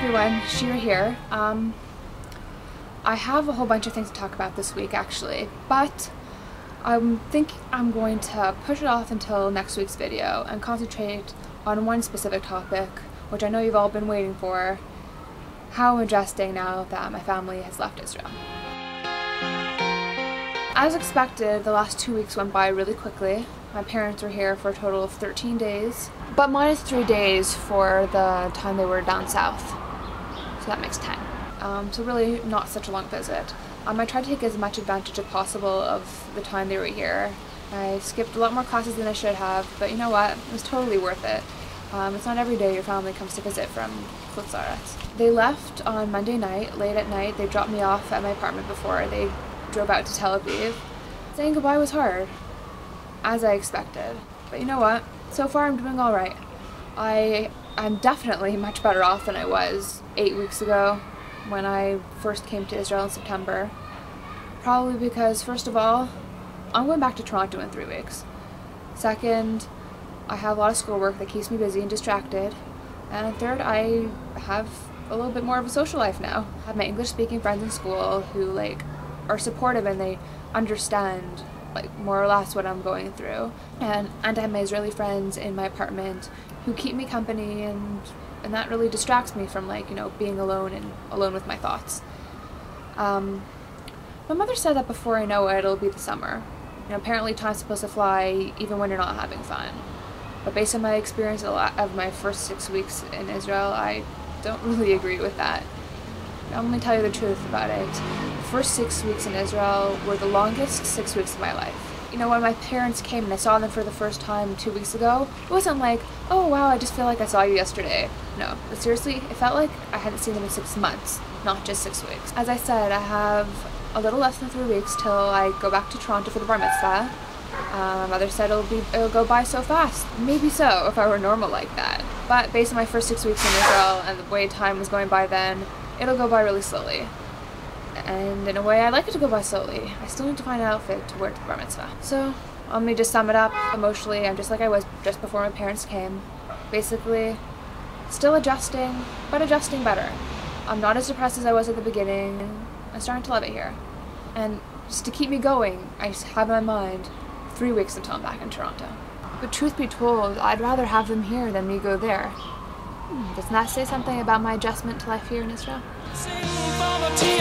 everyone, Shira here. I have a whole bunch of things to talk about this week actually, but I think I'm going to push it off until next week's video and concentrate on one specific topic, which I know you've all been waiting for: how I'm adjusting now that my family has left Israel. As expected, the last 2 weeks went by really quickly. My parents were here for a total of 13 days, but minus 3 days for the time they were down south, so that makes 10. So really not such a long visit. I tried to take as much advantage as possible of the time they were here. I skipped a lot more classes than I should have, but you know what? It was totally worth it. It's not every day your family comes to visit from Chutz La'aretz. They left on Monday night, late at night. They dropped me off at my apartment before they drove out to Tel Aviv. Saying goodbye was hard, as I expected. But you know what? So far I'm doing alright. I'm definitely much better off than I was 8 weeks ago when I first came to Israel in September. Probably because, first of all, I'm going back to Toronto in 3 weeks. Second, I have a lot of schoolwork that keeps me busy and distracted. And third, I have a little bit more of a social life now. I have my English speaking friends in school who are supportive and they understand more or less what I'm going through. And I have my Israeli friends in my apartment who keep me company, and that really distracts me from being alone and alone with my thoughts. My mother said that before I know it, it'll be the summer. Apparently time's supposed to fly even when you're not having fun. But based on my experience of my first 6 weeks in Israel, I don't really agree with that. I'm going to tell you the truth about it. The first 6 weeks in Israel were the longest 6 weeks of my life. When my parents came and I saw them for the first time 2 weeks ago, it wasn't like, oh wow, I just feel like I saw you yesterday. No, but seriously, it felt like I hadn't seen them in 6 months, not just 6 weeks. As I said, I have a little less than 3 weeks till I go back to Toronto for the bar mitzvah. My mother said it'll go by so fast. Maybe so, if I were normal like that. But based on my first 6 weeks in Israel and the way time was going by then, it'll go by really slowly. And in a way, I like it to go by slowly. I still need to find an outfit to wear to the bar mitzvah. So, let me just sum it up. Emotionally, I'm just like I was just before my parents came. Basically, still adjusting, but adjusting better. I'm not as depressed as I was at the beginning. I'm starting to love it here. And just to keep me going, I just have in my mind 3 weeks until I'm back in Toronto. But truth be told, I'd rather have them here than me go there. Doesn't that say something about my adjustment to life here in Israel? If you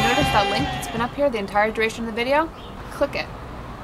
notice that link that's been up here the entire duration of the video, click it.